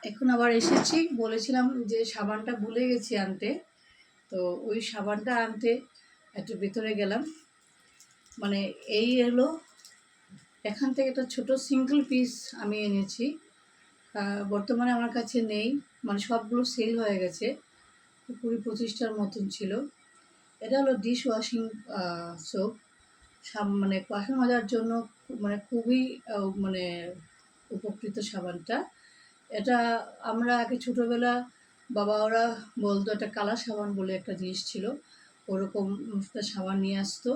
এখন আবার এসেছি, বলেছিলাম যে সাবানটা ভুলে গেছি আনতে, তো ওই সাবানটা আনতে একটু ভেতরে গেলাম। মানে এই এলো, এখান থেকে একটা ছোট সিঙ্গেল পিস আমি এনেছি। বর্তমানে আমার কাছে নেই, মানে সবগুলো সেল হয়ে গেছে, 20-25টার মতন ছিল। এটা হলো ডিশ ওয়াশিং সোপ, মানে বাসন মাজার জন্য মানে খুবই মানে উপকৃত সাবানটা। এটা আমরা আগে ছোটোবেলা বাবা ওরা বলতো, একটা কালা সাবান বলে একটা জিনিস ছিল, ওরকম একটা সাবান নিয়ে আসতো,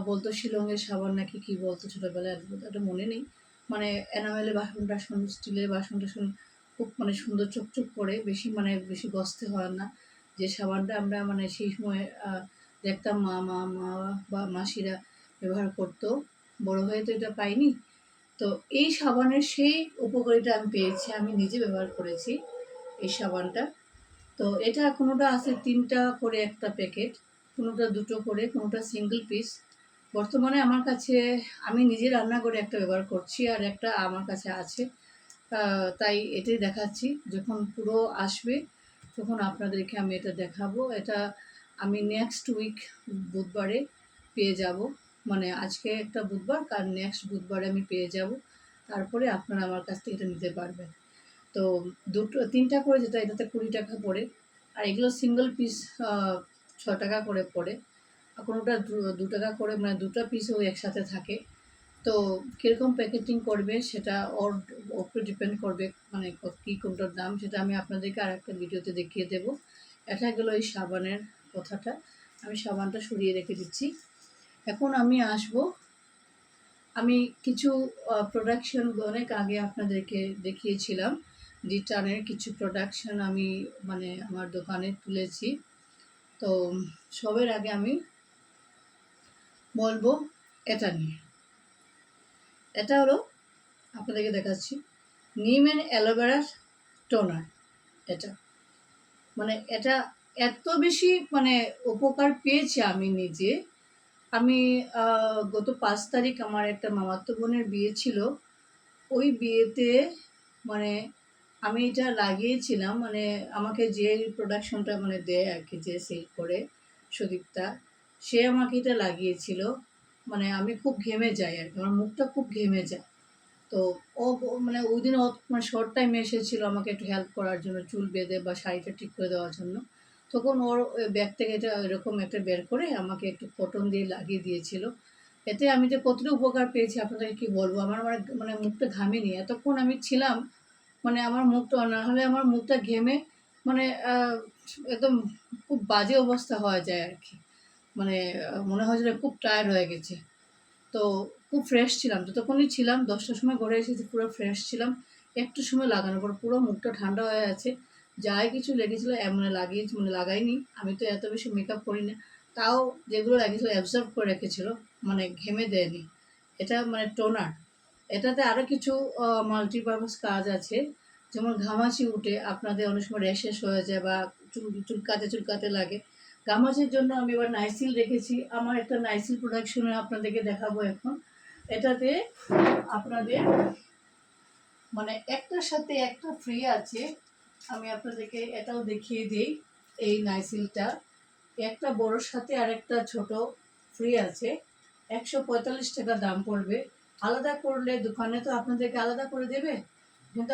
বলতো শিলংয়ের সাবান নাকি কি বলতো ছোটোবেলায়, এটা মনে নেই। মানে এনামেলের বাসন টাসন, স্টিলের বাসন টাসন খুব মানে সুন্দর চকচক করে, বেশি গসতে হয় না, যে সাবানটা আমরা মানে সেই সময় দেখতাম মা মা মা বা মাসিরা ব্যবহার করতো। বড় হয়ে তো এটা পাইনি, তো এই সাবানের সেই উপকারিতা আমি পেয়েছি, আমি নিজে ব্যবহার করেছি এই সাবানটা। তো এটা কোনোটা আছে 3টা করে একটা প্যাকেট, কোনোটা 2টো করে, কোনোটা সিঙ্গেল পিস। বর্তমানে আমার কাছে, আমি নিজে রান্না করে একটা ব্যবহার করছি, আর একটা আমার কাছে আছে, তাই এটাই দেখাচ্ছি। যখন পুরো আসবে তখন আপনাদেরকে আমি এটা দেখাবো। এটা আমি নেক্সট উইক বুধবারে পেয়ে যাব, মানে আজকে একটা বুধবার, কাল নেক্সট বুধবারে আমি পেয়ে যাব, তারপরে আপনারা আমার কাছ থেকে এটা নিতে পারবেন। তো 3টা করে যেটা, এটাতে 20 টাকা পড়ে, আর এগুলো সিঙ্গেল পিস 6 টাকা করে পড়ে, আর কোনোটা 2 টাকা করে, মানে 2টা পিসও একসাথে থাকে। তো কীরকম প্যাকেটিং করবে সেটা ওর উপরে ডিপেন্ড করবে, মানে কী কোনটার দাম, সেটা আমি আপনাদেরকে আর একটা ভিডিওতে দেখিয়ে দেব। এটা গেলো এই সাবানের কথাটা, আমি সাবানটা সরিয়ে রেখে দিচ্ছি। এখন আমি আসব, আমি কিছু প্রোডাকশন অনেক আগে আপনাদেরকে দেখিয়েছিলাম, রিটার্নের কিছু প্রোডাকশন আমি মানে আমার দোকানে তুলেছি। তো সবের আগে আমি বলবো এটা নিয়ে। এটা হলো, আপনাদেরকে দেখাচ্ছি, নিম অ্যান্ড অ্যালোভেরা টোনার। এটা মানে এটা এত বেশি মানে উপকার পেয়েছি আমি নিজে। আমি গত 5 তারিখ আমার একটা মামাতো বোনের বিয়ে ছিল, ওই বিয়েতে মানে আমি এটা লাগিয়েছিলাম, মানে আমাকে যে প্রোডাকশনটা মানে দেয় আর কি, যে সেল করে সুদীপ্তা, সে আমাকে এটা লাগিয়েছিল। মানে আমি খুব ঘেমে যাই আর কি, আমার মুখটা খুব ঘেমে যায়। তো মানে ওই দিন মানে শর্ট টাইমে এসেছিলো আমাকে একটু হেল্প করার জন্য, চুল বেঁধে বা শাড়িটা ঠিক করে দেওয়ার জন্য। তখন ওর ব্যাগ থেকে এটা এরকম একটা বের করে আমাকে একটু কটন দিয়ে লাগিয়ে দিয়েছিল। এতে আমি যে কতটা উপকার পেয়েছি আপনাদেরকে কী বলবো, আমার মানে মানে মুখটা ঘামেনি এতক্ষণ আমি ছিলাম, মানে আমার মুখটা, না হলে আমার মুখটা ঘেমে মানে একদম খুব বাজে অবস্থা হয়ে যায় আর কি, মানে মনে হয় যে খুব টায়ার্ড হয়ে গেছে। তো খুব ফ্রেশ ছিলাম, যতক্ষণই ছিলাম 10টার সময় ঘরে এসেছি, পুরো ফ্রেশ ছিলাম। একটু সময় লাগানোর পর পুরো মুখটা ঠান্ডা হয়ে আছে, যাই কিছু লেগেছিলো মানে লাগিয়েছি, মানে লাগাইনি, আমি তো এত বেশি মেকআপ করি না, তাও যেগুলো লাগিয়েছিলো অ্যাবজর্ব করে রেখেছিলো, মানে ঘেমে দেয়নি। এটা মানে টোনার, এটাতে আরও কিছু মাল্টিপারপাস কাজ আছে, যেমন ঘামাচি উঠে আপনাদের অনেক সময় র্যাশেস হয়ে যায় বা চুলকাতে লাগে, ঘামাচির জন্য আমি এবার নাইসিল রেখেছি। আমার একটা নাইসিল প্রোডাকশনে আপনাদেরকে দেখাবো এখন। এটাতে আপনাদের মানে একটার সাথে একটা ফ্রি আছে, আমি আপনাদেরকে এটাও দেখিয়ে দিই। এই নাইসিলটা একটা বড়োর সাথে আর একটা ছোট ফ্রি আছে, 145 টাকা দাম পড়বে। আলাদা করলে দোকানে তো আপনাদেরকে আলাদা করে দেবে, কিন্তু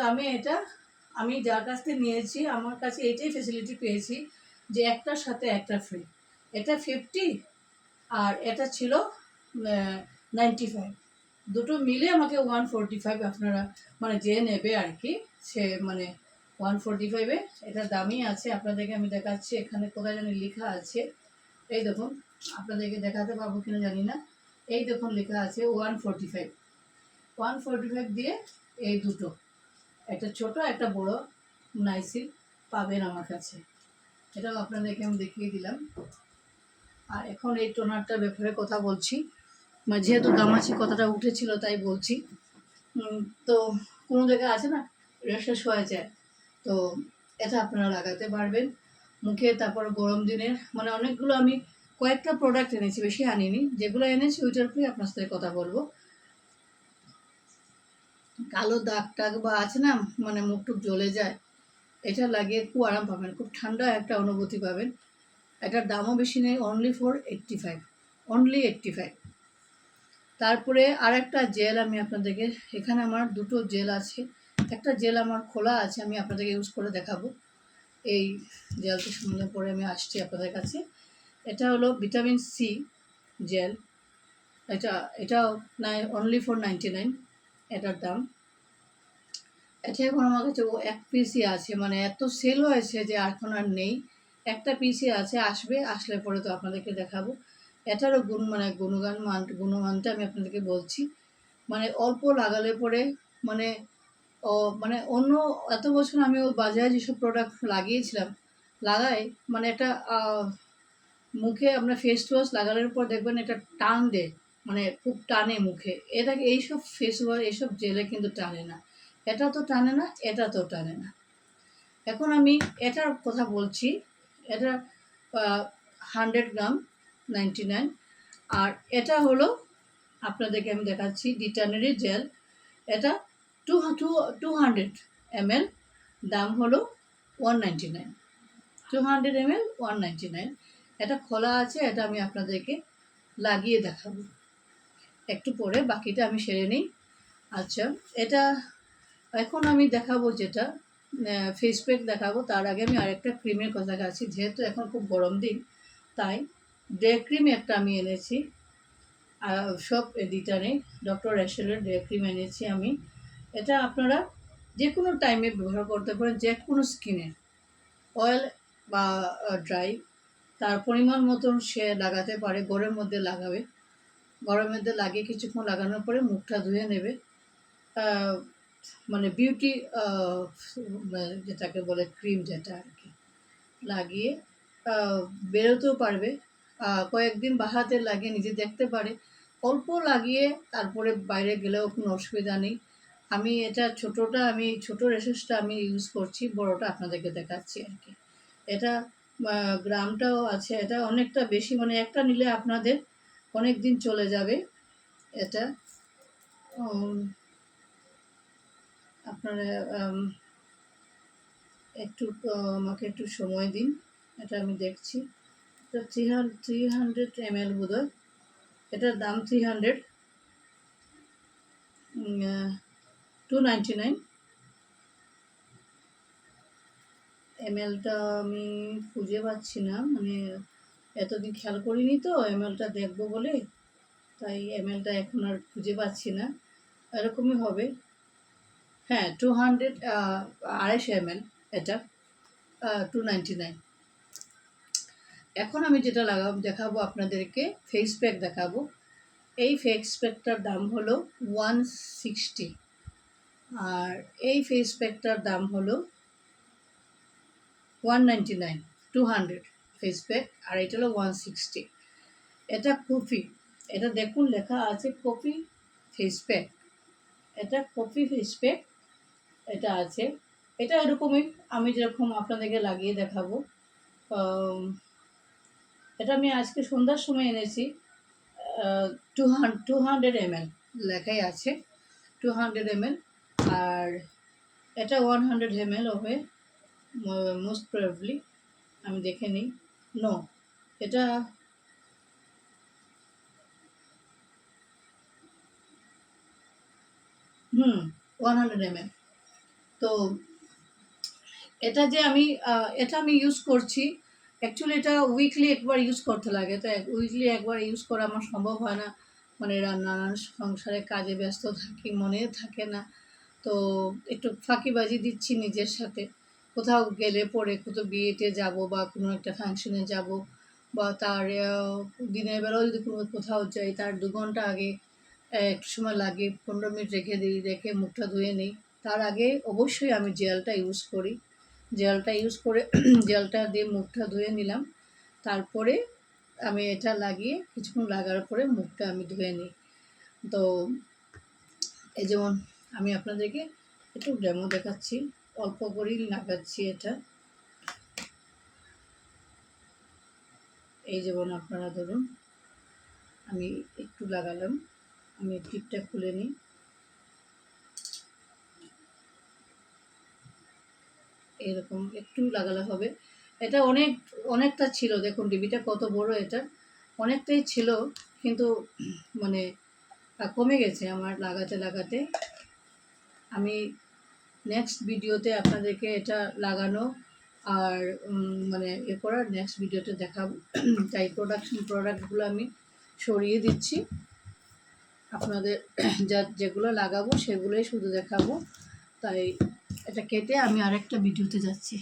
আমি যার কাছ থেকে নিয়েছি আমার কাছে এটাই ফেসিলিটি পেয়েছি, যে একটার সাথে একটা ফ্রি। এটা 50 আর এটা ছিল 95, দুটো মিলে আমাকে 145, আপনারা মানে যে নেবে আর কি, সে মানে 145-এ এটার দামই আছে। আপনাদেরকে আমি দেখাচ্ছি, এখানে কোথায় জানি লেখা আছে, এই দেখুন, আপনাদেরকে দেখাতে পারবো কিনা জানি না, এই দেখুন লেখা আছে 145 দিয়ে এই দুটো, একটা ছোট একটা বড় নাইসিল পাবেন আমার কাছে। এটাও আপনাদেরকে আমি দেখিয়ে দিলাম। আর এখন এই টোনারটার ব্যাপারে কথা বলছি, মানে যেহেতু গামাচি কথাটা উঠেছিল তাই বলছি। তো কোনো জায়গায় আছে না র্যাশেস হয়ে যায়, তো এটা আপনারা লাগাতে পারবেন মুখে। তারপর গরম দিনের মানে অনেকগুলো আমি কয়েকটা প্রোডাক্ট এনেছি, বেশি আনিনি, যেগুলো এনেছি ওইটার উপরেই আপনার সাথে কথা বলবো। কালো দাগ টাগ বা আছে না, মানে মুখ টুক জ্বলে যায়, এটা লাগিয়ে খুব আরাম পাবেন, খুব ঠান্ডা একটা অনুভূতি পাবেন। এটার দামও বেশি নেই, অনলি ফর 85, অনলি 85। তারপরে আরেকটা জেল আমি আপনাদেরকে, এখানে আমার দুটো জেল আছে, একটা জেল আমার খোলা আছে, আমি আপনাদেরকে ইউজ করে দেখাবো। এই জেলটা সম্বন্ধে পরে আমি আসছি আপনাদের কাছে। এটা হলো ভিটামিন সি জেল। এটাও অনলি ফর 99 এটার দাম। এটা এখন আমার কাছে ও এক পিসই আছে, মানে এত সেল হয়েছে যে এখন আর নেই, একটা পিসই আছে, আসলে পরে তো আপনাদেরকে দেখাবো। এটারও গুণমানটা আমি আপনাদেরকে বলছি। মানে অল্প লাগালে পরে মানে মানে অন্য এত বছর আমি ও বাজারে যেসব প্রোডাক্ট লাগিয়েছিলাম, মানে এটা মুখে আপনার ফেস ওয়াশ লাগানোর পর দেখবেন এটা টান দেয়, মানে খুব টানে মুখে। এইসব ফেস ওয়াশ, এইসব জেলে কিন্তু টানে না, এটা তো টানে না, এটা তো টানে না। এখন আমি এটার কথা বলছি। এটা 100 গ্রাম 99। আর এটা হলো আপনাদেরকে আমি দেখাচ্ছি ডিটারনারি জেল। এটা 200 ml, দাম হলো 199। 200 ml 199। এটা খোলা আছে, এটা আমি আপনাদেরকে লাগিয়ে দেখাবো একটু পরে, বাকিটা আমি সেরে নিই। আচ্ছা, এটা এখন আমি দেখাবো যেটা ফেস প্যাক দেখাবো, তার আগে আমি আরেকটা ক্রিমের কথা দেখাচ্ছি। যেহেতু এখন খুব গরম দিন, তাই ডে ক্রিম একটা আমি এনেছি, সব এডিটারে ডক্টর র্যাশেলের ডে ক্রিম এনেছি আমি। এটা আপনারা যে কোনো টাইমে ব্যবহার করতে পারেন, যে কোনো স্কিনে, অয়েল বা ড্রাই, তার পরিমাণ মতন সে লাগাতে পারে। গরমের মধ্যে লাগিয়ে কিছুক্ষণ লাগানোর পরে মুখটা ধুয়ে নেবে। মানে বিউটি যেটাকে বলে ক্রিম, যেটা আর কি লাগিয়ে বেরোতেও পারবে, কয়েকদিন বাহাতে লাগিয়ে নিজে দেখতে পারে। অল্প লাগিয়ে তারপরে বাইরে গেলেও কোনো অসুবিধা নেই। আমি এটা ছোটো রেসেসটা আমি ইউজ করছি, বড়টা আপনাদেরকে দেখাচ্ছি আর কি। এটা গ্রামটাও আছে, এটা অনেকটা বেশি, মানে একটা নিলে আপনাদের অনেক দিন চলে যাবে। এটা আপনারা একটু আমাকে একটু সময় দিন, এটা আমি দেখছি। এটা 300 ml বোধহয়, এটার দাম 300, 299 mlটা আমি খুঁজে পাচ্ছি না, মানে এতদিন খেয়াল করিনি তো mlটা দেখবো বলে, তাই mlটা এখন আর খুঁজে পাচ্ছি না। এরকমই হবে, হ্যাঁ 200, 250 ml এটা 299। এখন আমি যেটা দেখাবো আপনাদেরকে, ফেস প্যাক দেখাবো। এই ফেস প্যাকটার দাম হলো 160, আর এই ফেস প্যাকটার দাম হলো 199। 200 ফেস প্যাক, আর এটা হলো 160। এটা কফি, এটা দেখুন লেখা আছে কফি ফেস প্যাক, এটা কফি ফেস প্যাক এটা আছে। এটা এরকমই, আমি যেরকম আপনাদেরকে লাগিয়ে দেখাবো। এটা আমি আজকে সন্ধ্যার সময় এনেছি। 200 ml লেখাই আছে, 200 ml। আর এটা 100 ml হবে মোস্ট প্রবাবলি, আমি দেখে নিই। নো, এটা 100 ml। তো এটা আমি ইউজ করছি। অ্যাকচুয়ালি এটা উইকলি একবার ইউজ করতে লাগে, তো উইকলি একবার ইউজ করা আমার সম্ভব হয় না, মানে নানান সংসারে কাজে ব্যস্ত থাকি, মনে থাকে না। তো একটু ফাঁকিবাজি দিচ্ছি নিজের সাথে, কোথাও গেলে পরে কোথাও বিয়েতে যাব বা কোনো একটা ফাংশনে যাব, বা তার দিনের বেলাও যদি কোথাও যাই, তার 2 ঘন্টা আগে একটু সময় লাগে, 15 মিনিট রেখে মুখটা ধুয়ে নিই। তার আগে অবশ্যই আমি জেলটা ইউজ করি, জেলটা ইউজ করে জেলটা দিয়ে মুখটা ধুয়ে নিলাম, তারপরে আমি এটা লাগিয়ে কিছুক্ষণ লাগার পরে মুখটা আমি ধুয়ে নিই। তো এই যেমন আমি আপনাদেরকে একটু ডেমো দেখাচ্ছি, অল্প করেই লাগাচ্ছি এটা। এই যেমন আপনারা ধরুন, আমি একটু লাগালাম, আমি টিপটা খুলে নিই, এরকম একটু লাগালে হবে। এটা অনেকটা ছিল, দেখুন ডিবিটা কত বড়, এটা অনেকটাই ছিল, কিন্তু মানে কমে গেছে আমার লাগাতে লাগাতে। আমি নেক্সট ভিডিওতে আপনাদেরকে এটা লাগানো আর মানে করার নেক্সট ভিডিওতে দেখাবো। তাই প্রোডাক্টগুলো আমি সরিয়ে দিচ্ছি, আপনাদের যেগুলো লাগাবো সেগুলোই শুধু দেখাবো। তাই এটা কেটে আমি আরেকটা ভিডিওতে যাচ্ছি।